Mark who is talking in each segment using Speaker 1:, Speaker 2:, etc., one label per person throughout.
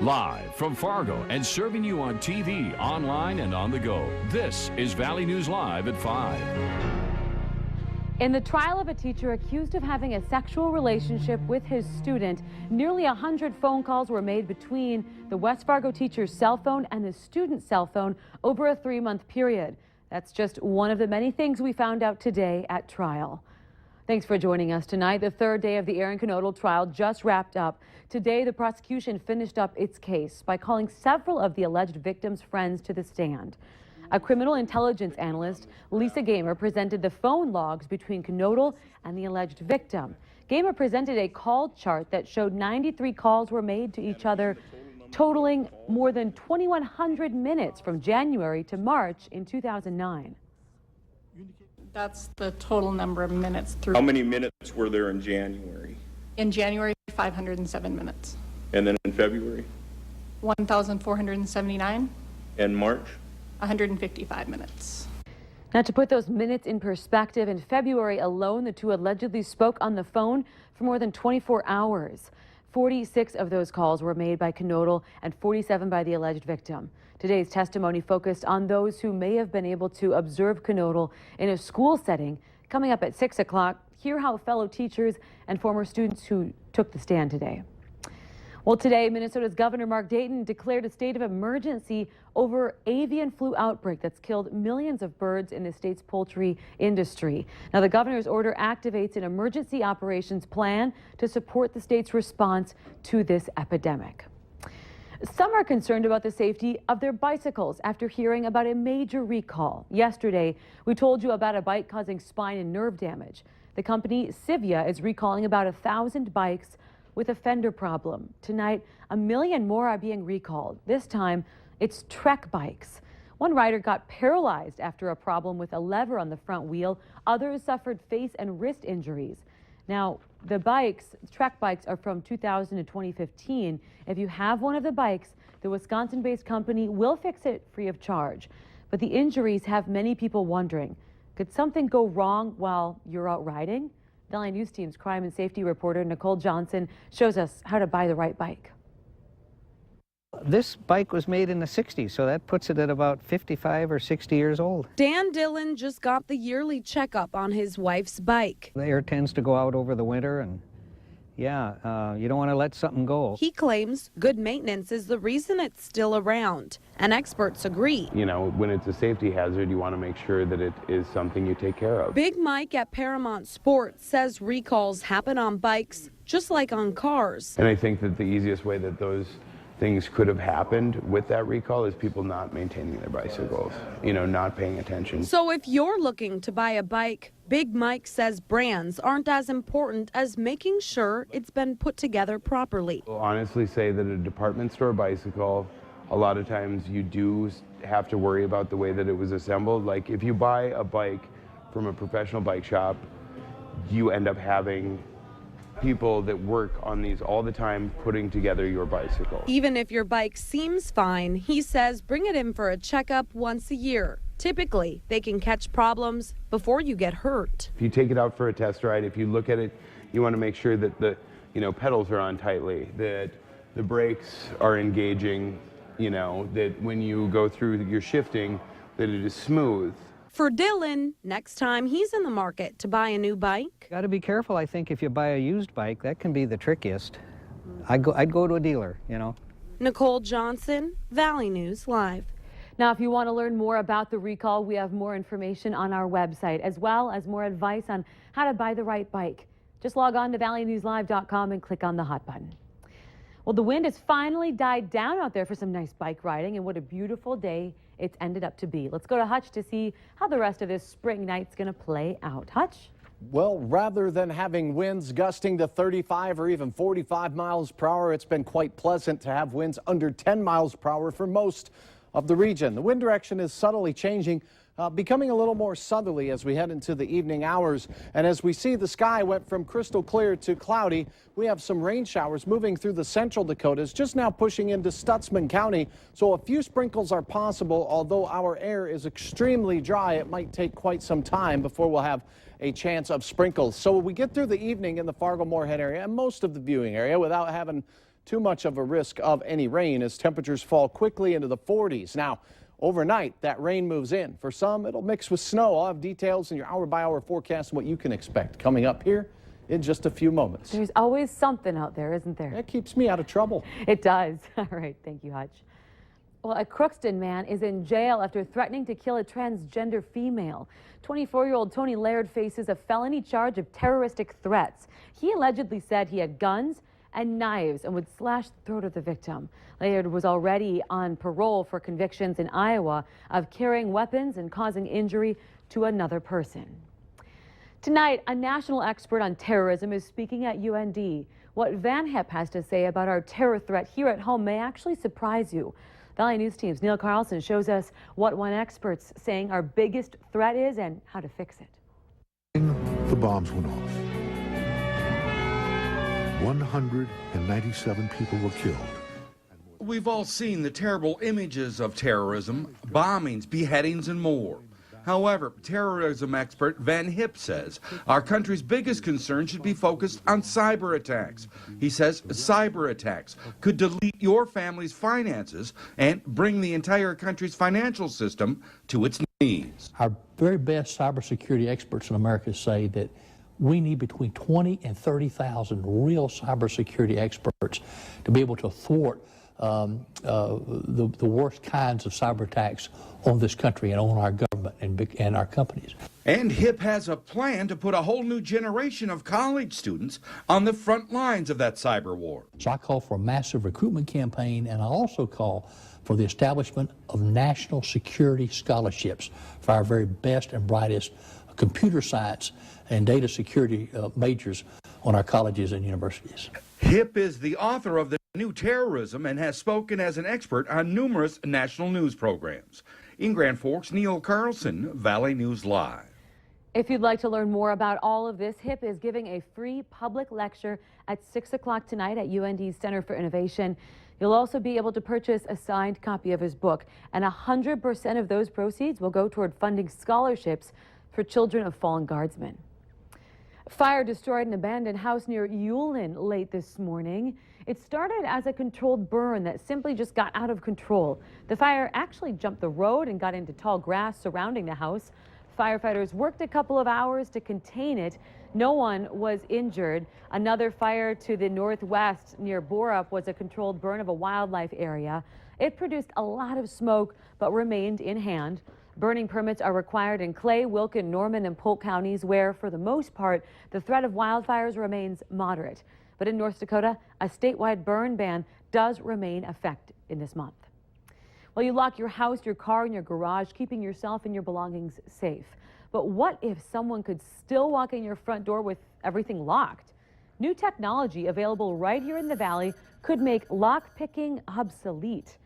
Speaker 1: Live from Fargo and serving you on TV, online, and on the go. This is Valley News Live at 5.
Speaker 2: In the trial of a teacher accused of having a sexual relationship with his student, nearly 100 phone calls were made between the West Fargo teacher's cell phone and the student's cell phone over a 3-month period. That's just one of the many things we found out today at trial. Thanks for joining us tonight. The third day of the Aaron Knodel trial just wrapped up. Today, the prosecution finished up its case by calling several of the alleged victims' friends to the stand. A criminal intelligence analyst, Lisa Gamer, presented the phone logs between Knodel and the alleged victim. Gamer presented a call chart that showed 93 calls were made to each other, totaling more than 2,100 minutes from January to March in 2009.
Speaker 3: That's the total number of minutes through.
Speaker 4: How many minutes were there in January?
Speaker 3: In January, 507 minutes.
Speaker 4: And then in February?
Speaker 3: 1,479.
Speaker 4: And March?
Speaker 3: 155 minutes.
Speaker 2: Now, to put those minutes in perspective, in February alone, the two allegedly spoke on the phone for more than 24 hours. 46 of those calls were made by Knodel and 47 by the alleged victim. Today's testimony focused on those who may have been able to observe Knodel in a school setting. Coming up at 6 o'clock, hear how fellow teachers and former students who took the stand today. Well, today, Minnesota's Governor Mark Dayton declared a state of emergency over avian flu outbreak that's killed millions of birds in the state's poultry industry. Now, the governor's order activates an emergency operations plan to support the state's response to this epidemic. Some are concerned about the safety of their bicycles after hearing about a major recall. Yesterday, we told you about a bike causing spine and nerve damage. The company Civia is recalling about 1,000 bikes with a fender problem. Tonight, 1 million more are being recalled. This time, it's Trek bikes. One rider got paralyzed after a problem with a lever on the front wheel. Others suffered face and wrist injuries. Now, the bikes, Trek bikes, are from 2000 to 2015. If you have one of the bikes, the Wisconsin-based company will fix it free of charge. But the injuries have many people wondering, could something go wrong while you're out riding? Valley News Team's crime and safety reporter Nicole Johnson shows us how to buy the right bike.
Speaker 5: This bike was made in the 60s, so that puts it at about 55 or 60 years old.
Speaker 6: Dan Dillon just got the yearly checkup on his wife's bike.
Speaker 5: The air tends to go out over the winter, and yeah, you don't want to let something go.
Speaker 6: He claims good maintenance is the reason it's still around, and experts agree.
Speaker 7: You know, when it's a safety hazard, you want to make sure that it is something you take care of.
Speaker 6: Big Mike at Paramount Sports says recalls happen on bikes just like on cars.
Speaker 7: And I think that the easiest way that those things could have happened with that recall is people not maintaining their bicycles, you know, not paying attention.
Speaker 6: So if you're looking to buy a bike, Big Mike says brands aren't as important as making sure it's been put together properly.
Speaker 7: I'll honestly say that a department store bicycle, a lot of times you do have to worry about the way that it was assembled. Like if you buy a bike from a professional bike shop, you end up having people that work on these all the time putting together your bicycle.
Speaker 6: Even if your bike seems fine, he says bring it in for a checkup once a year. Typically, they can catch problems before you get hurt.
Speaker 7: If you take it out for a test ride, if you look at it, you want to make sure that the pedals are on tightly, that the brakes are engaging, that when you go through your shifting, that it is smooth.
Speaker 6: For Dillon, next time he's in the market to buy a new bike.
Speaker 5: Got to be careful, I think, if you buy a used bike. That can be the trickiest. I'd go to a dealer,
Speaker 6: Nicole Johnson, Valley News Live.
Speaker 2: Now, if you want to learn more about the recall, we have more information on our website, as well as more advice on how to buy the right bike. Just log on to valleynewslive.com and click on the hot button. Well, the wind has finally died down out there for some nice bike riding, and what a beautiful day it's ended up to be. Let's go to Hutch to see how the rest of this spring night's going to play out. Hutch?
Speaker 8: Well, rather than having winds gusting to 35 or even 45 miles per hour, it's been quite pleasant to have winds under 10 miles per hour for most of the region. The wind direction is subtly changing, becoming a little more southerly as we head into the evening hours. And as we see, the sky went from crystal clear to cloudy. We have some rain showers moving through the central Dakotas, just now pushing into Stutsman County. So a few sprinkles are possible, although our air is extremely dry. It might take quite some time before we'll have a chance of sprinkles. So we get through the evening in the Fargo-Moorhead area and most of the viewing area without having too much of a risk of any rain as temperatures fall quickly into the 40s. Now, overnight, that rain moves in. For some, it'll mix with snow. I'll have details in your hour-by-hour forecast and what you can expect coming up here in just a few moments.
Speaker 2: There's always something out there, isn't there?
Speaker 8: That keeps me out of trouble.
Speaker 2: It does. All right, thank you, Hutch. Well, a Crookston man is in jail after threatening to kill a transgender female. 24-year-old Tony Laird faces a felony charge of terroristic threats. He allegedly said he had guns and knives and would slash the throat of the victim. Laird was already on parole for convictions in Iowa of carrying weapons and causing injury to another person. Tonight, a national expert on terrorism is speaking at UND. What Van Hip has to say about our terror threat here at home may actually surprise you. Valley News Team's Neil Carlson shows us what one expert's saying our biggest threat is and how to fix it.
Speaker 9: The bombs went off. 197 people were killed.
Speaker 10: We've all seen the terrible images of terrorism, bombings, beheadings, and more. However, terrorism expert Van Hip says our country's biggest concern should be focused on cyber attacks. He says cyber attacks could delete your family's finances and bring the entire country's financial system to its knees.
Speaker 11: Our very best cybersecurity experts in America say that we need between 20 and 30,000 real cybersecurity experts to be able to thwart the worst kinds of cyber attacks on this country and on our government and our companies.
Speaker 10: And HIP has a plan to put a whole new generation of college students on the front lines of that cyber war.
Speaker 11: So I call for a massive recruitment campaign, and I also call for the establishment of national security scholarships for our very best and brightest computer science and data security majors on our colleges and universities.
Speaker 10: HIP is the author of the new terrorism and has spoken as an expert on numerous national news programs. In Grand Forks, Neil Carlson, Valley News Live.
Speaker 2: If you'd like to learn more about all of this, HIP is giving a free public lecture at 6 o'clock tonight at UND's Center for Innovation. You'll also be able to purchase a signed copy of his book, and 100% of those proceeds will go toward funding scholarships for children of fallen guardsmen. Fire destroyed an abandoned house near Yulin late this morning. It started as a controlled burn that simply just got out of control. The fire actually jumped the road and got into tall grass surrounding the house. Firefighters worked a couple of hours to contain it. No one was injured. Another fire to the northwest near Borup was a controlled burn of a wildlife area. It produced a lot of smoke but remained in hand. Burning permits are required in Clay, Wilkin, Norman, and Polk counties, where, for the most part, the threat of wildfires remains moderate. But in North Dakota, a statewide burn ban does remain effective in this month. Well, you lock your house, your car, and your garage, keeping yourself and your belongings safe. But what if someone could still walk in your front door with everything locked? New technology available right here in the Valley could make lock-picking obsolete.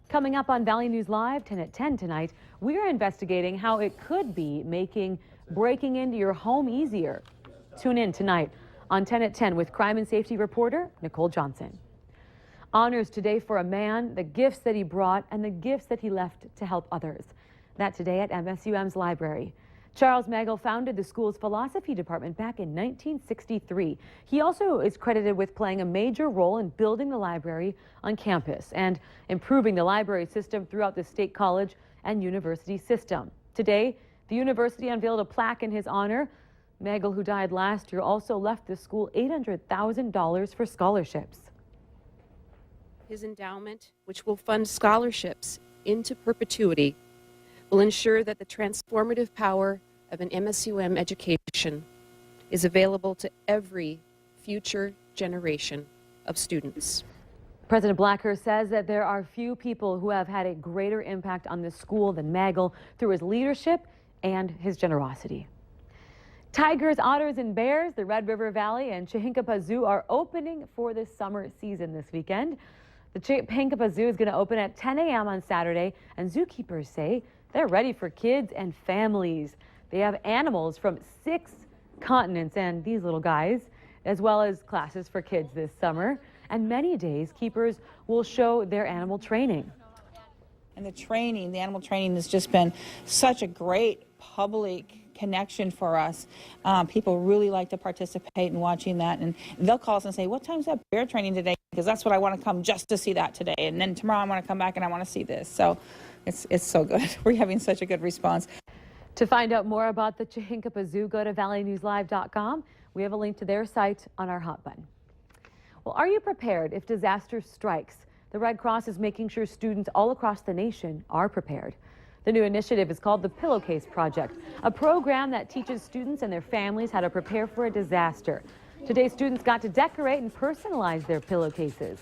Speaker 2: Coming up on Valley News Live, 10 at 10 tonight, we're investigating how it could be making breaking into your home easier. Tune in tonight on 10 at 10 with crime and safety reporter Nicole Johnson. Honors today for a man, the gifts that he brought and the gifts that he left to help others. That today at MSUM's library. Charles Magel founded the school's philosophy department back in 1963. He also is credited with playing a major role in building the library on campus and improving the library system throughout the state college and university system. Today, the university unveiled a plaque in his honor. Magel, who died last year, also left the school $800,000 for scholarships.
Speaker 12: His endowment, which will fund scholarships into perpetuity, will ensure that the transformative power of an MSUM education is available to every future generation of students.
Speaker 2: President Blacker says that there are few people who have had a greater impact on the school than Magel through his leadership and his generosity. Tigers, otters, and bears, the Red River Valley and Chihinkapa Zoo are opening for the summer season this weekend. The Chihinkapa Zoo is going to open at 10 a.m. on Saturday, and zookeepers say they're ready for kids and families. They have animals from 6 continents and these little guys, as well as classes for kids this summer. And many days, keepers will show their animal training.
Speaker 13: And the animal training has just been such a great public connection for us. People really like to participate in watching that, and they'll call us and say, what time's that bear training today? because that's what I want to come just to see that today. And then tomorrow I want to come back and I want to see this. So it's so good. We're having such a good response.
Speaker 2: To find out more about the Chihinkapa Zoo, go to valleynewslive.com. We have a link to their site on our hot button. Well, are you prepared if disaster strikes? The Red Cross is making sure students all across the nation are prepared. The new initiative is called the Pillowcase Project, a program that teaches students and their families how to prepare for a disaster. Today, students got to decorate and personalize their pillowcases.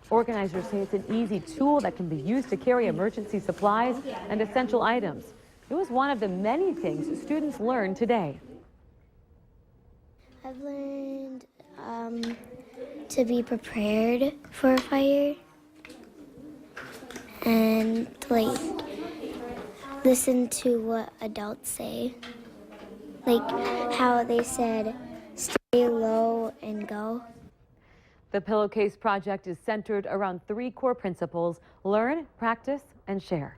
Speaker 2: Organizers say it's an easy tool that can be used to carry emergency supplies and essential items. It was one of the many things students learned today.
Speaker 14: I've learned to be prepared for a fire and like listen to what adults say, like how they said stay low and go.
Speaker 2: The Pillowcase Project is centered around 3 core principles: learn, practice, and share.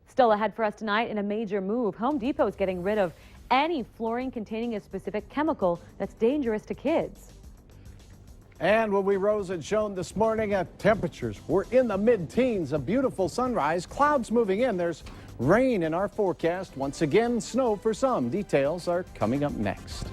Speaker 2: Still ahead for us tonight, in a major move, Home Depot is getting rid of any flooring containing a specific chemical that's dangerous to kids.
Speaker 8: And when we rose and shone this morning, temperatures were in the mid-teens. A beautiful sunrise, clouds moving in. There's rain in our forecast. Once again, snow for some. Details are coming up next.